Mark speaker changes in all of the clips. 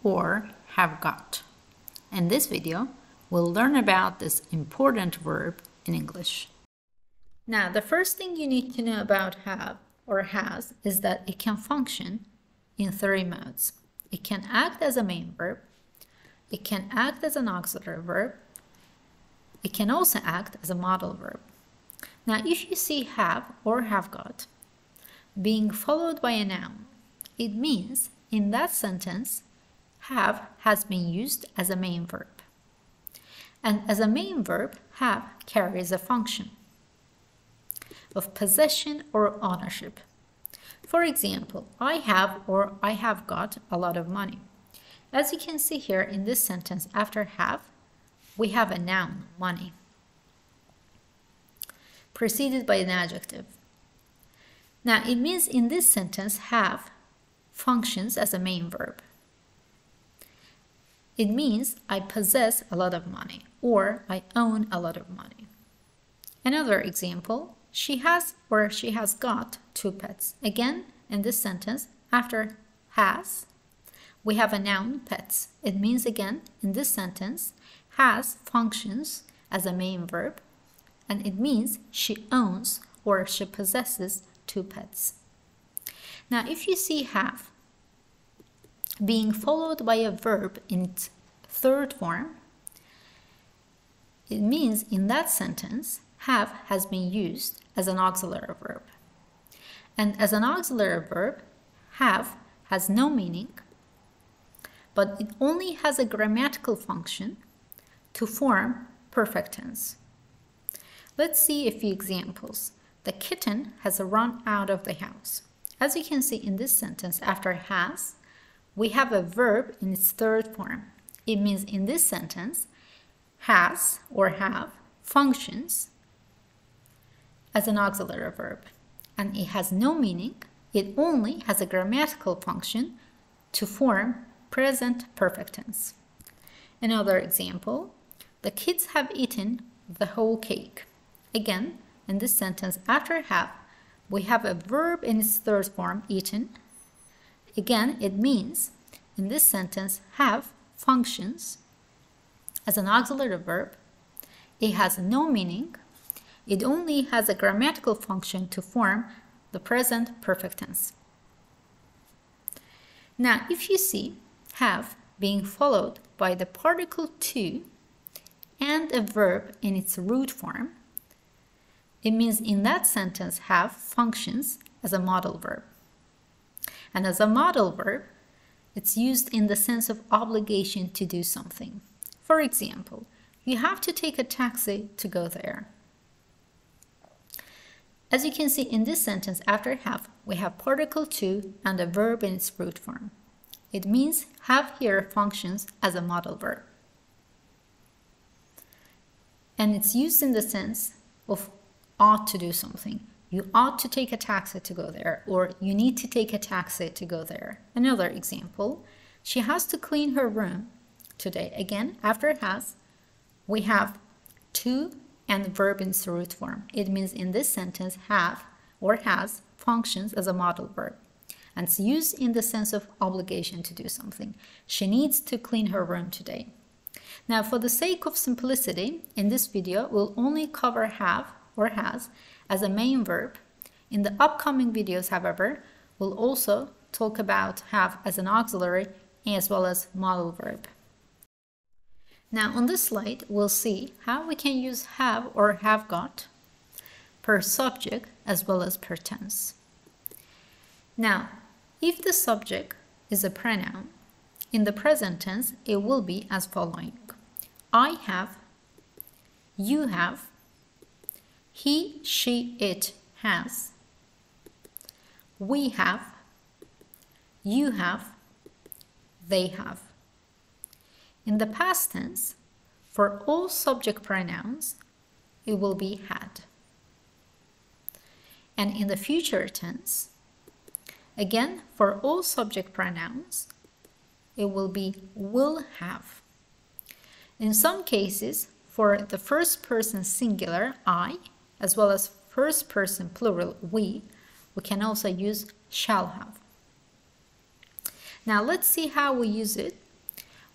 Speaker 1: or have got. In this video, we'll learn about this important verb in English. Now, the first thing you need to know about have or has is that it can function in three modes. It can act as a main verb, it can act as an auxiliary verb, it can also act as a modal verb. Now, if you see have or have got being followed by a noun, it means in that sentence, have has been used as a main verb. And as a main verb, have carries a function of possession or ownership. For example, I have or I have got a lot of money. As you can see here in this sentence, after have, we have a noun, money, preceded by an adjective. Now, it means in this sentence, have functions as a main verb. It means I possess a lot of money or I own a lot of money. Another example, she has or she has got 2 pets. Again, in this sentence, after has, we have a noun, pets. It means again, in this sentence, has functions as a main verb, and it means she owns or she possesses 2 pets. Now, if you see have being followed by a verb in its third form, it means in that sentence, have has been used as an auxiliary verb. And as an auxiliary verb, have has no meaning, but it only has a grammatical function to form perfect tense. Let's see a few examples. The kitten has run out of the house. As you can see in this sentence, after has, we have a verb in its third form. It means in this sentence, has or have functions as an auxiliary verb, and it has no meaning. It only has a grammatical function to form present perfect tense. Another example, the kids have eaten the whole cake. Again, in this sentence, after have, we have a verb in its third form, eaten. Again, it means in this sentence, have functions as an auxiliary verb. It has no meaning. It only has a grammatical function to form the present perfect tense. Now, if you see have being followed by the particle to and a verb in its root form, it means in that sentence have functions as a modal verb. And as a modal verb, it's used in the sense of obligation to do something. For example, you have to take a taxi to go there. As you can see in this sentence, after have, we have particle to and a verb in its root form. It means have here functions as a modal verb. And it's used in the sense of ought to do something. You ought to take a taxi to go there, or you need to take a taxi to go there. Another example, she has to clean her room today. Again, after has, we have to and the verb in its root form. It means in this sentence, have or has functions as a modal verb. And it's used in the sense of obligation to do something. She needs to clean her room today. Now, for the sake of simplicity, in this video, we'll only cover have or has as a main verb. In the upcoming videos, however, we'll also talk about have as an auxiliary as well as modal verb. Now, on this slide, we'll see how we can use have or have got per subject as well as per tense. Now, if the subject is a pronoun, in the present tense, it will be as following. I have, you have, he, she, it has, we have, you have, they have. In the past tense, for all subject pronouns, it will be had. And in the future tense, again, for all subject pronouns, it will be will have. In some cases, for the first person singular, I, as well as first person plural, we can also use shall have. Now let's see how we use it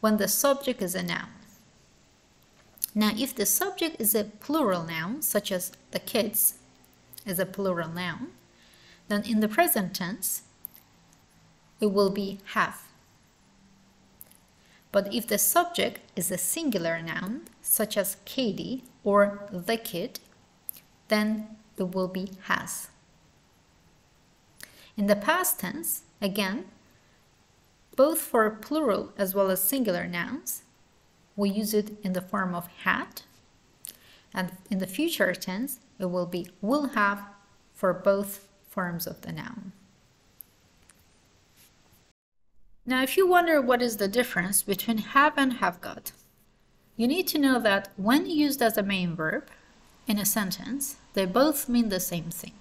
Speaker 1: when the subject is a noun. Now, if the subject is a plural noun, such as the kids is a plural noun, then in the present tense, it will be have. But if the subject is a singular noun, such as Katie or the kid, then it will be has. In the past tense, again, both for plural as well as singular nouns, we use it in the form of had. And in the future tense, it will be will have for both forms of the noun. Now, if you wonder what is the difference between have and have got, you need to know that when used as a main verb in a sentence, they both mean the same thing.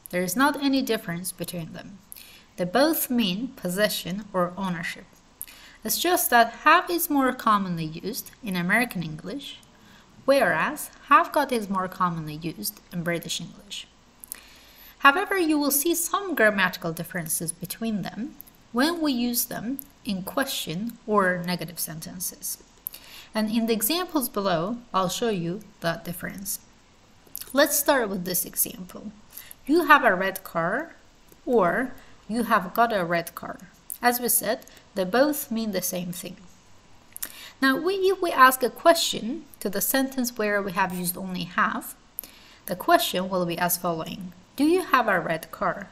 Speaker 1: There is not any difference between them. They both mean possession or ownership. It's just that have is more commonly used in American English, whereas have got is more commonly used in British English. However, you will see some grammatical differences between them when we use them in question or negative sentences. And in the examples below, I'll show you that difference. Let's start with this example. You have a red car, or you have got a red car. As we said, they both mean the same thing. Now, if we ask a question to the sentence where we have used only have, the question will be as following. Do you have a red car?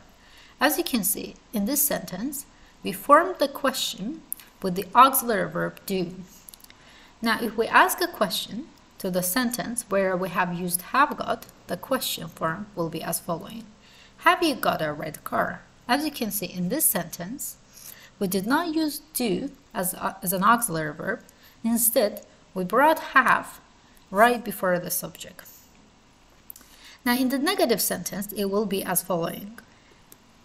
Speaker 1: As you can see, in this sentence, we formed the question with the auxiliary verb do. Now, if we ask a question to the sentence where we have used have got, the question form will be as following. Have you got a red car? As you can see in this sentence, we did not use do as an auxiliary verb. Instead, we brought have right before the subject. Now, in the negative sentence, it will be as following.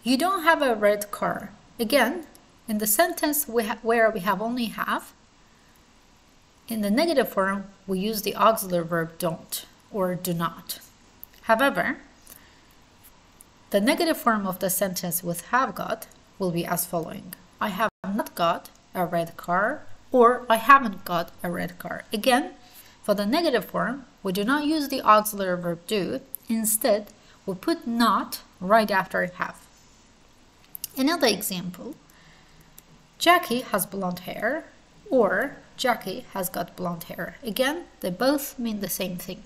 Speaker 1: You don't have a red car. Again, in the sentence where we have only have, in the negative form, we use the auxiliary verb don't or do not. However, the negative form of the sentence with have got will be as following. I have not got a red car, or I haven't got a red car. Again, for the negative form, we do not use the auxiliary verb do. Instead, we put not right after have. Another example, Jackie has blonde hair, or Jackie has got blonde hair. Again, they both mean the same thing.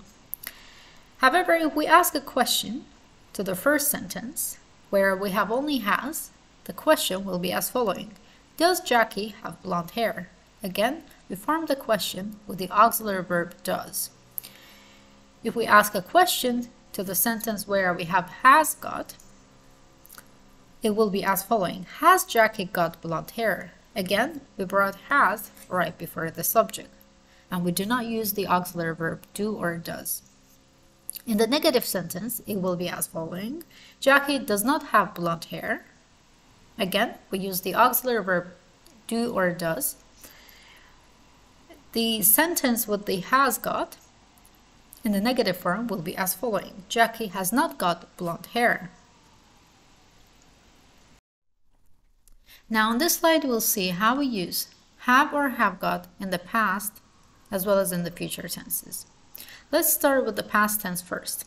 Speaker 1: However, if we ask a question to the first sentence, where we have only has, the question will be as following. Does Jackie have blonde hair? Again, we form the question with the auxiliary verb does. If we ask a question to the sentence where we have has got, it will be as following. Has Jackie got blonde hair? Again, we brought has right before the subject, and we do not use the auxiliary verb do or does. In the negative sentence, it will be as following. Jackie does not have blonde hair. Again, we use the auxiliary verb do or does. The sentence with the has got in the negative form will be as following. Jackie has not got blonde hair. Now on this slide, we'll see how we use have or have got in the past as well as in the future tenses. Let's start with the past tense first.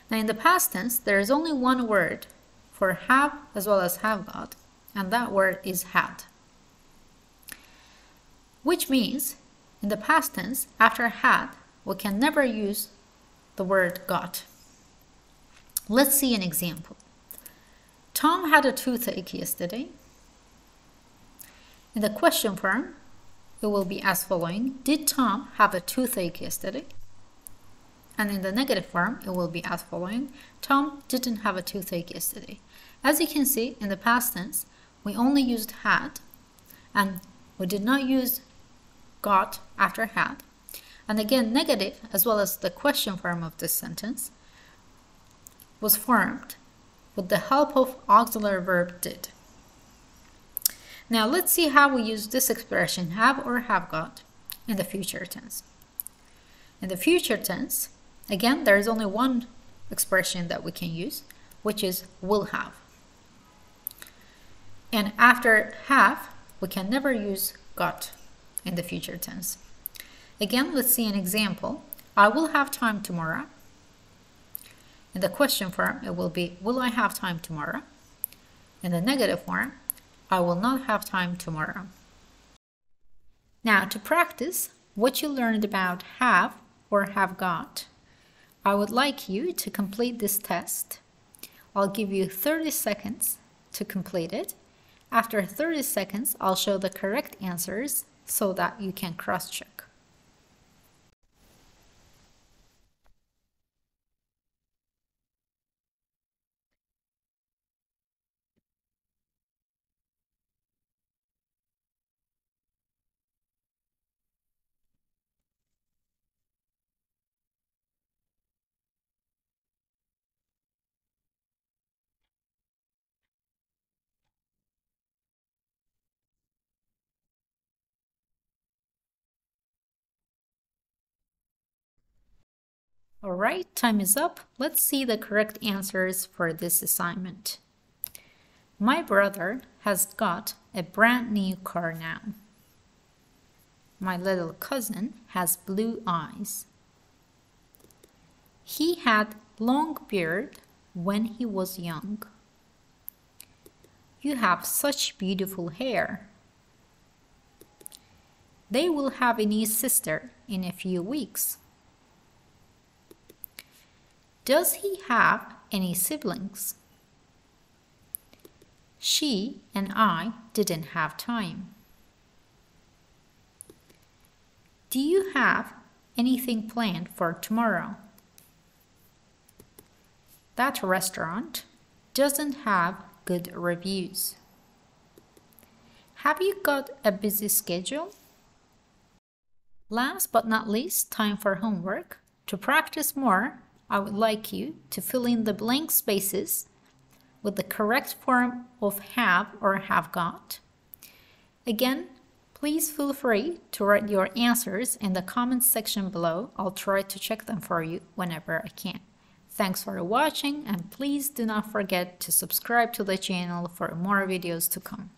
Speaker 1: Now in the past tense, there is only one word for have as well as have got, and that word is had. Which means, in the past tense, after had, we can never use the word got. Let's see an example. Tom had a toothache yesterday. In the question form, it will be as following. Did Tom have a toothache yesterday? And in the negative form, it will be as following. Tom didn't have a toothache yesterday. As you can see, in the past tense, we only used had, and we did not use got after had. And again, negative, as well as the question form of this sentence, was formed with the help of auxiliary verb did. Now let's see how we use this expression have or have got in the future tense. In the future tense, again, there is only one expression that we can use, which is will have. And after have, we can never use got in the future tense. Again, let's see an example. I will have time tomorrow. In the question form, it will be, will I have time tomorrow? In the negative form, I will not have time tomorrow. Now, to practice what you learned about have or have got, I would like you to complete this test. I'll give you 30 seconds to complete it. After 30 seconds, I'll show the correct answers so that you can cross-check. All right, time is up. Let's see the correct answers for this assignment. My brother has got a brand new car now. My little cousin has blue eyes. He had long beard when he was young. You have such beautiful hair. They will have a new sister in a few weeks. Does he have any siblings? She and I didn't have time. Do you have anything planned for tomorrow? That restaurant doesn't have good reviews. Have you got a busy schedule? Last but not least, time for homework. To practice more, I would like you to fill in the blank spaces with the correct form of have or have got. Again, please feel free to write your answers in the comments section below. I'll try to check them for you whenever I can. Thanks for watching, and please do not forget to subscribe to the channel for more videos to come.